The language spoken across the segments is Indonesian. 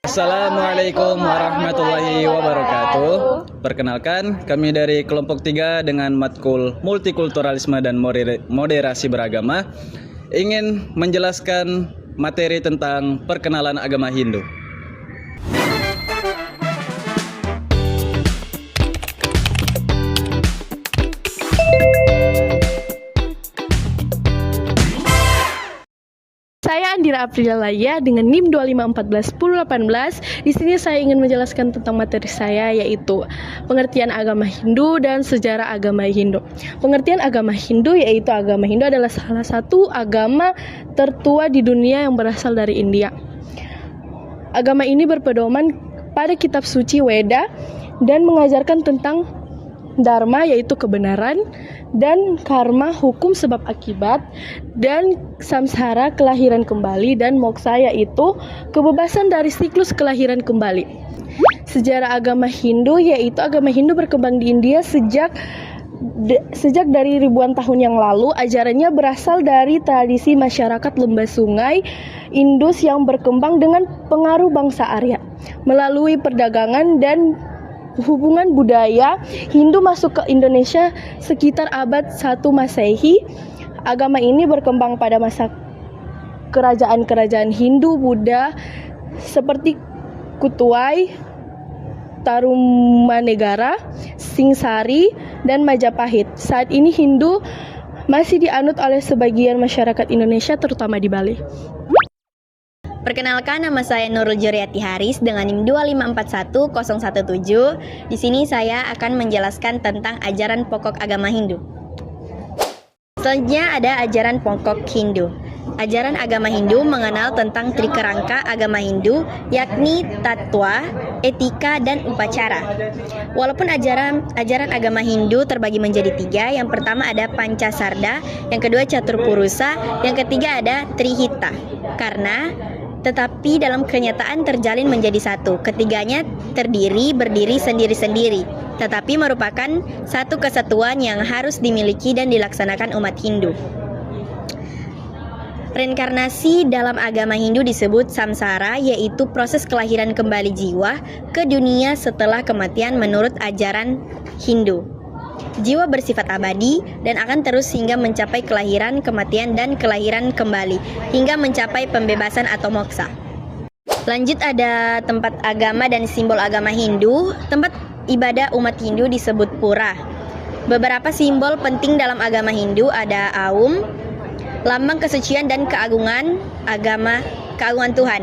Assalamualaikum warahmatullahi wabarakatuh. Perkenalkan, kami dari kelompok 3 dengan matkul multikulturalisme dan moderasi beragama ingin menjelaskan materi tentang perkenalan agama Hindu. Saya Andira Aprilaya dengan NIM 25141018. Di sini saya ingin menjelaskan tentang materi saya, yaitu pengertian agama Hindu dan sejarah agama Hindu. Pengertian agama Hindu yaitu agama Hindu adalah salah satu agama tertua di dunia yang berasal dari India. Agama ini berpedoman pada kitab suci Weda dan mengajarkan tentang Dharma yaitu kebenaran, dan karma hukum sebab akibat, dan samsara kelahiran kembali, dan moksa yaitu kebebasan dari siklus kelahiran kembali. Sejarah agama Hindu yaitu agama Hindu berkembang di India sejak dari ribuan tahun yang lalu. Ajarannya berasal dari tradisi masyarakat lembah sungai Indus yang berkembang dengan pengaruh bangsa Arya. Melalui perdagangan dan hubungan budaya, Hindu masuk ke Indonesia sekitar abad 1 Masehi. Agama ini berkembang pada masa kerajaan-kerajaan Hindu Buddha seperti Kutuai, Tarumanegara, Singsari, dan Majapahit. Saat ini Hindu masih dianut oleh sebagian masyarakat Indonesia, terutama di Bali. Perkenalkan, nama saya Nurul Juriati Haris dengan NIM 2541017. Di sini saya akan menjelaskan tentang ajaran pokok agama Hindu. Selanjutnya ada ajaran pokok Hindu. Ajaran agama Hindu mengenal tentang trikerangka agama Hindu, yakni tatwa, etika, dan upacara. Walaupun ajaran agama Hindu terbagi menjadi 3, yang pertama ada Pancasarda, yang kedua Caturpurusa, yang ketiga ada Trihita. Tetapi dalam kenyataan terjalin menjadi satu. Ketiganya berdiri sendiri-sendiri, tetapi merupakan satu kesatuan yang harus dimiliki dan dilaksanakan umat Hindu. Reinkarnasi dalam agama Hindu disebut samsara, yaitu proses kelahiran kembali jiwa ke dunia setelah kematian menurut ajaran Hindu. Jiwa bersifat abadi dan akan terus hingga mencapai kelahiran, kematian, dan kelahiran kembali, hingga mencapai pembebasan atau moksa. Lanjut ada tempat agama dan simbol agama Hindu. Tempat ibadah umat Hindu disebut pura. Beberapa simbol penting dalam agama Hindu ada Aum, lambang kesucian dan keagungan Tuhan.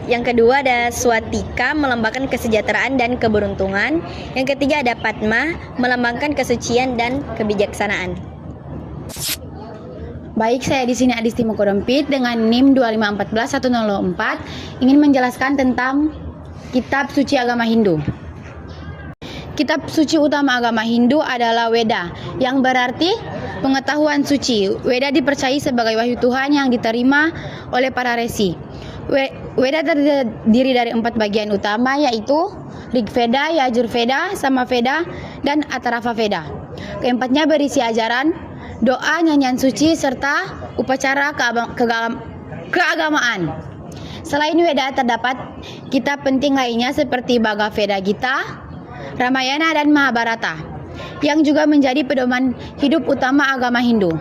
Yang kedua ada Swatika, melambangkan kesejahteraan dan keberuntungan. Yang ketiga ada Padma, melambangkan kesucian dan kebijaksanaan. Baik, saya di sini Adisti Mukodompit dengan NIM 2541104 ingin menjelaskan tentang kitab suci agama Hindu. Kitab suci utama agama Hindu adalah Weda, yang berarti pengetahuan suci. Weda dipercayai sebagai wahyu Tuhan yang diterima oleh para resi. Weda terdiri dari 4 bagian utama, yaitu Rigveda, Yajurveda, Samaveda, dan Atharvaveda. Keempatnya berisi ajaran, doa, nyanyian suci, serta upacara keagamaan. Selain Weda terdapat kitab penting lainnya seperti Bhagavad Gita, Ramayana, dan Mahabharata, yang juga menjadi pedoman hidup utama agama Hindu.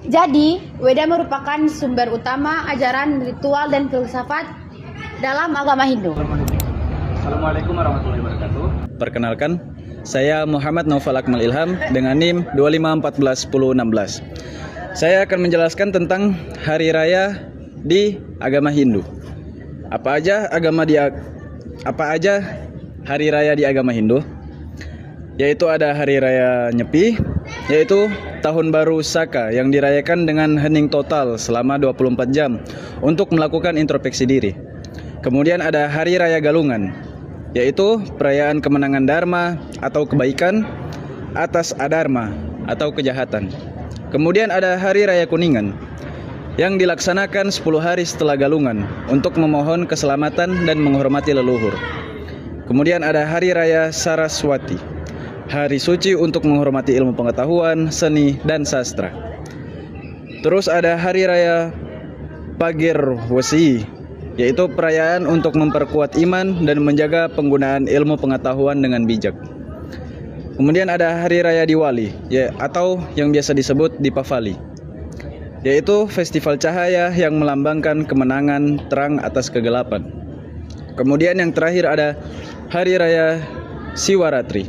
Jadi, Weda merupakan sumber utama ajaran, ritual, dan filsafat dalam agama Hindu. Assalamualaikum warahmatullahi wabarakatuh. Perkenalkan, saya Muhammad Naufal Akmal Ilham dengan NIM 25141016. Saya akan menjelaskan tentang hari raya di agama Hindu. Apa aja hari raya di agama Hindu? Yaitu ada hari raya Nyepi, yaitu tahun baru Saka yang dirayakan dengan hening total selama 24 jam untuk melakukan introspeksi diri. Kemudian ada hari raya Galungan, yaitu perayaan kemenangan Dharma atau kebaikan atas adharma atau kejahatan. Kemudian ada hari raya Kuningan yang dilaksanakan 10 hari setelah Galungan untuk memohon keselamatan dan menghormati leluhur. Kemudian ada hari raya Saraswati, hari suci untuk menghormati ilmu pengetahuan, seni, dan sastra. Terus ada hari raya Pagirwesi yaitu perayaan untuk memperkuat iman dan menjaga penggunaan ilmu pengetahuan dengan bijak. Kemudian ada Hari Raya Diwali, atau yang biasa disebut Dipavali, yaitu festival cahaya yang melambangkan kemenangan terang atas kegelapan. Kemudian yang terakhir ada Hari Raya Siwaratri,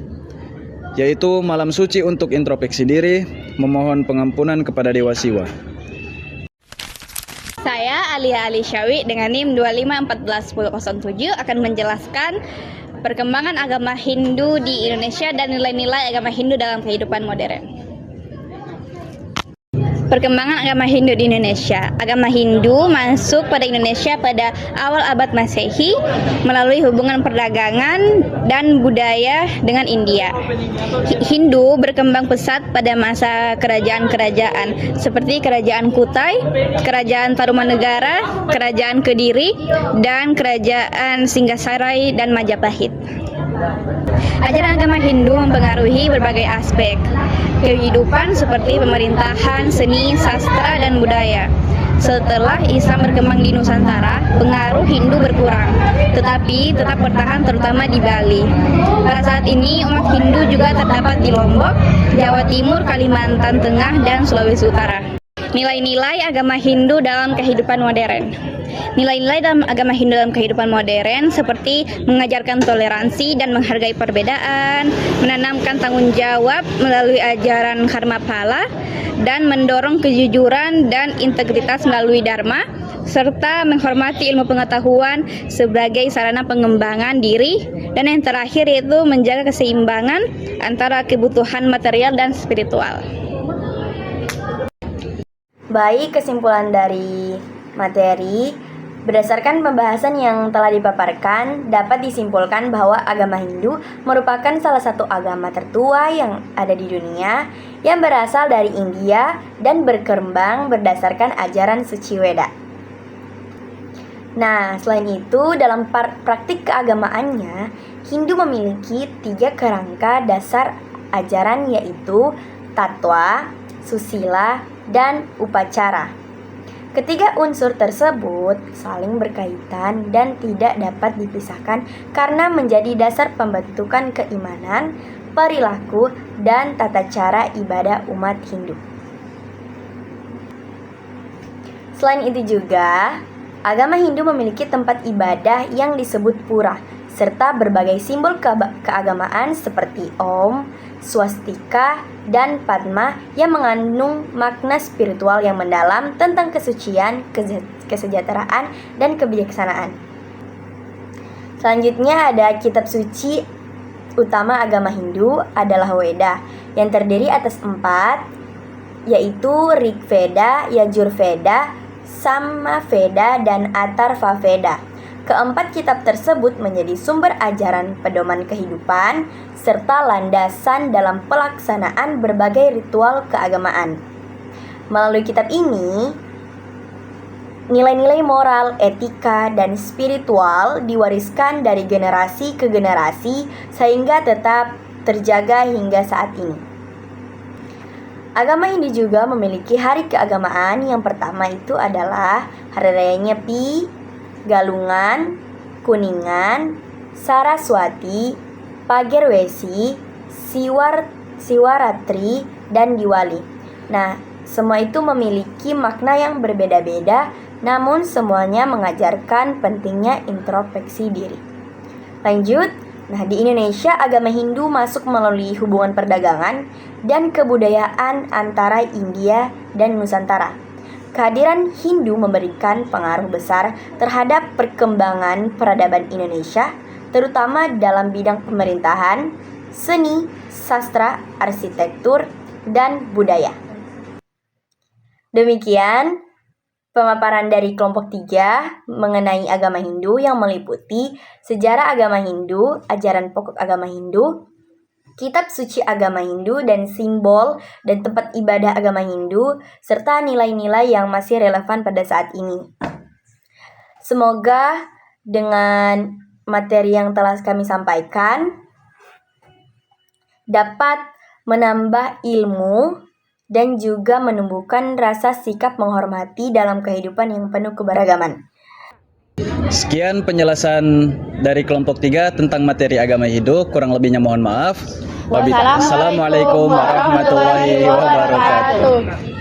yaitu malam suci untuk introspeksi diri, memohon pengampunan kepada Dewa Siwa. Saya Alia Alisyawi dengan NIM 25141007 akan menjelaskan perkembangan agama Hindu di Indonesia dan nilai-nilai agama Hindu dalam kehidupan modern. Perkembangan agama Hindu di Indonesia. Agama Hindu masuk pada Indonesia pada awal abad Masehi melalui hubungan perdagangan dan budaya dengan India. Hindu berkembang pesat pada masa kerajaan-kerajaan seperti Kerajaan Kutai, Kerajaan Tarumanegara, Kerajaan Kediri, dan Kerajaan Singgasarai dan Majapahit. Ajaran agama Hindu mempengaruhi berbagai aspek kehidupan seperti pemerintahan, seni, sastra, dan budaya. Setelah Islam berkembang di Nusantara, pengaruh Hindu berkurang, tetapi tetap bertahan terutama di Bali. Pada saat ini, umat Hindu juga terdapat di Lombok, Jawa Timur, Kalimantan Tengah, dan Sulawesi Utara. Nilai-nilai agama Hindu dalam kehidupan modern. Nilai-nilai dalam agama Hindu dalam kehidupan modern seperti mengajarkan toleransi dan menghargai perbedaan, menanamkan tanggung jawab melalui ajaran karma pala, dan mendorong kejujuran dan integritas melalui dharma, serta menghormati ilmu pengetahuan sebagai sarana pengembangan diri, dan yang terakhir yaitu menjaga keseimbangan antara kebutuhan material dan spiritual. Baik, kesimpulan dari materi, berdasarkan pembahasan yang telah dipaparkan, dapat disimpulkan bahwa agama Hindu merupakan salah satu agama tertua yang ada di dunia yang berasal dari India dan berkembang berdasarkan ajaran suci Weda. Nah, selain itu, dalam praktik keagamaannya, Hindu memiliki 3 kerangka dasar ajaran yaitu tatwa, susila, dan upacara. Ketiga unsur tersebut saling berkaitan dan tidak dapat dipisahkan karena menjadi dasar pembentukan keimanan, perilaku, dan tata cara ibadah umat Hindu. Selain itu juga, agama Hindu memiliki tempat ibadah yang disebut pura, serta berbagai simbol keagamaan seperti Om, swastika, dan Padma yang mengandung makna spiritual yang mendalam tentang kesucian, kesejahteraan, dan kebijaksanaan. Selanjutnya ada kitab suci utama agama Hindu adalah Weda yang terdiri atas 4, yaitu Rig Veda, Yajur Veda, Sama Veda, dan Atharva Veda. Keempat kitab tersebut menjadi sumber ajaran pedoman kehidupan serta landasan dalam pelaksanaan berbagai ritual keagamaan. Melalui kitab ini, nilai-nilai moral, etika, dan spiritual diwariskan dari generasi ke generasi sehingga tetap terjaga hingga saat ini. Agama Hindu juga memiliki hari keagamaan. Yang pertama itu adalah Hari Raya Nyepi, Galungan, Kuningan, Saraswati, Pagerwesi, Siwaratri, dan Diwali. Nah, semua itu memiliki makna yang berbeda-beda, namun semuanya mengajarkan pentingnya introspeksi diri. Lanjut, nah di Indonesia agama Hindu masuk melalui hubungan perdagangan dan kebudayaan antara India dan Nusantara. Kehadiran Hindu memberikan pengaruh besar terhadap perkembangan peradaban Indonesia, terutama dalam bidang pemerintahan, seni, sastra, arsitektur, dan budaya. Demikian pemaparan dari kelompok 3 mengenai agama Hindu yang meliputi sejarah agama Hindu, ajaran pokok agama Hindu, kitab suci agama Hindu, dan simbol dan tempat ibadah agama Hindu, serta nilai-nilai yang masih relevan pada saat ini. Semoga dengan materi yang telah kami sampaikan dapat menambah ilmu dan juga menumbuhkan rasa sikap menghormati dalam kehidupan yang penuh keberagaman. Sekian penjelasan dari kelompok 3 tentang materi agama Hindu. Kurang lebihnya mohon maaf. Wassalamualaikum warahmatullahi wabarakatuh.